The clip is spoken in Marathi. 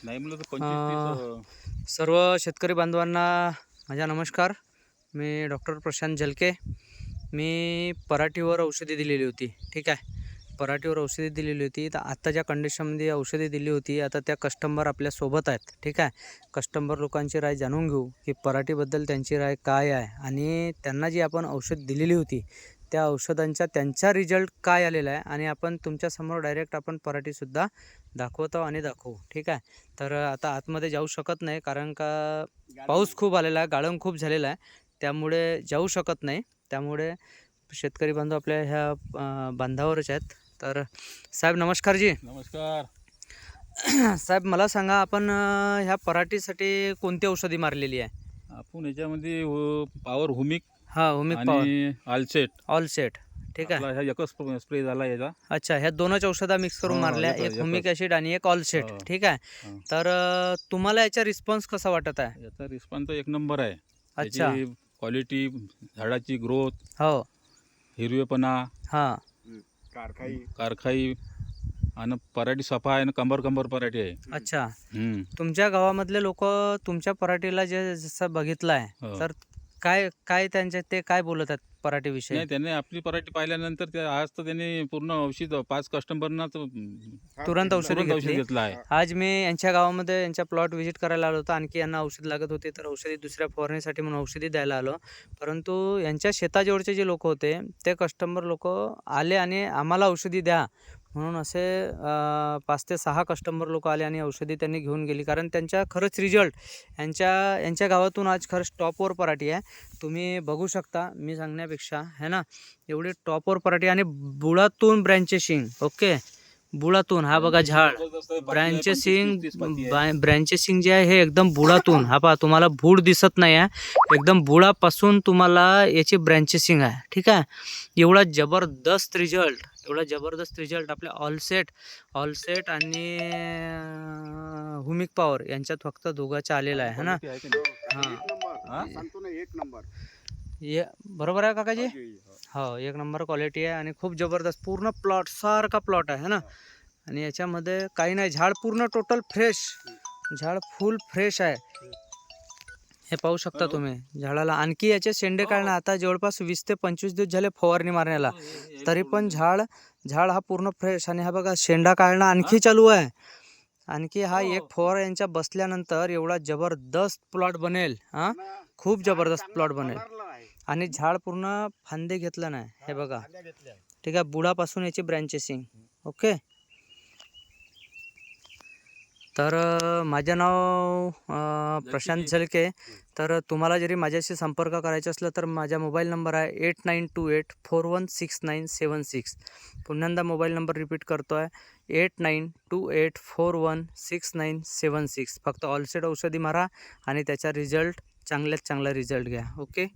नाही म्हणलं तर अ, 25-30 सर्व शेतकरी बांधवांना माझा नमस्कार. मी डॉक्टर प्रशांत झलके. मी पराठीवर औषधी दिलेली होती, ठीक आहे. पराठीवर औषधी दिलेली होती, तर आत्ताच्या कंडिशनमध्ये औषधी दिली होती. आता त्या कस्टमर आपल्यासोबत आहेत, ठीक आहे. कस्टमर लोकांची राय जाणून घेऊ की पराठीबद्दल त्यांची राय काय आहे आणि त्यांना जी आपण औषध दिलेली होती त्या औषधांचा त्यांचा रिझल्ट काय आलेला आहे आणि आपण तुमच्यासमोर डायरेक्ट आपण पराठीसुद्धा दाखवतो आणि दाखवू, ठीक आहे. तर आता आतमध्ये जाऊ शकत नाही कारण का पाऊस खूप आलेला आहे, गाळण खूप झालेला आहे, त्यामुळे जाऊ शकत नाही. त्यामुळे शेतकरी बांधव आपल्या ह्या बांधावरच आहेत. तर साहेब नमस्कार जी. नमस्कार. साहेब मला सांगा, आपण ह्या पराठीसाठी कोणती औषधी मारलेली आहे? आपण याच्यामध्ये पॉवर हुमिक हां, हुमिक पॉवर, आणि आलसेट ऑल सेट, ठीक आहे. आपला ह्या एकच स्प्रे झाला याचा. अच्छा, ह्या दोनच औषधं मिक्स करून मारल्या, एक हुमिक एकच. ॲसिड आणि एक ऑल सेट, हो. ठीक आहे. हा. तर तुम्हाला याचा रिस्पॉन्स कसा वाटत आहे? याचा रिस्पॉन्स तर एक नंबर आहे. अच्छा. त्याची क्वालिटी, झाडाची ग्रोथ, हो. हिरवेपणा, हां. कारखाई आणि पराठी सफा आहे आणि कंबर पराठी आहे. अच्छा. हम्म. तुमच्या गावामधले लोक तुमच्या पराठीला जसं बघितलं आहे, हो. तर काय काय त्यांचे ते काय बोलत आहेत पराठीविषयी? नाही, त्याने आपली पराठी पाहिल्यानंतर आज तर त्यांनी पूर्ण औषध 5 कस्टमरना तुरंत औषधी औषध घेतली. घेतलं आहे. आज मी यांच्या गावामध्ये यांच्या प्लॉट व्हिजिट करायला आलो होतो. आणखी यांना औषध लागत होते, तर औषधी दुसऱ्या फवारणीसाठी म्हणून औषधी द्यायला आलो. परंतु यांच्या शेताजवळचे जे लोक होते, ते कस्टमर लोक आले आणि आम्हाला औषधी द्या म्हणून असे 5 ते 6 कस्टमर लोक आले आणि औषधी त्यांनी घेऊन गेली. कारण त्यांच्या खरंच रिझल्ट यांच्या गावातून आज खरंच टॉपवर पराठी आहे. तुम्ही बघू शकता, मी सांगण्यापेक्षा है ना, एवढी टॉपवर पराठी आणि बुळातून ब्रँचेसिंग. ओके, बुळातून हा बघा झाड, ब्रँचेसिंग जे आहे हे एकदम बुळातून, हा पहा तुम्हाला बुड दिसत नाही आहे, एकदम बुळापासून तुम्हाला याची ब्रँचेसिंग आहे, ठीक आहे. एवढा जबरदस्त रिझल्ट आपल्या ऑलसेट आणि हुमिक पॉवर यांच्यात फक्त दोघांचा आलेला आहे ना. हां, ये बरोबर आहे काकाजी. हो, एक नंबर क्वालिटी आहे आणि खूप जबरदस्त पूर्ण प्लॉट सारखा प्लॉट आहे ना. आणि याच्यामध्ये काही नाही, झाड पूर्ण टोटल फ्रेश, झाड फुल फ्रेश आहे. हे पाहू शकता तुम्ही झाडाला. आणखी याचे शेंडे काढणं आता जवळपास 20 ते 25 दिवस झाले फवारणी मारण्याला, तरी पण झाड हा पूर्ण फ्रेश. आणि हा बघा शेंडा काढणं आणखी चालू आहे. आणखी हा एक फवारा यांच्या बसल्यानंतर एवढा जबरदस्त प्लॉट बनेल, हां, खूप जबरदस्त प्लॉट बनेल. आणि झाड पूर्ण फांदे घेतलं नाही, हे बघा, ठीक आहे. बुडापासून याची ब्रँचेसिंग. ओके. तर माझं नाव प्रशांत झलके. तर तुम्हाला जरी माझ्याशी संपर्क करायचा असला तर माझा मोबाईल नंबर आहे 8928416976. पुन्हा मोबाईल नंबर रिपीट करतो आहे, 8928416976. फक्त ऑलसेट औषधी मारा आणि त्याचा रिझल्ट चांगल्यात चांगला रिझल्ट घ्या. ओके.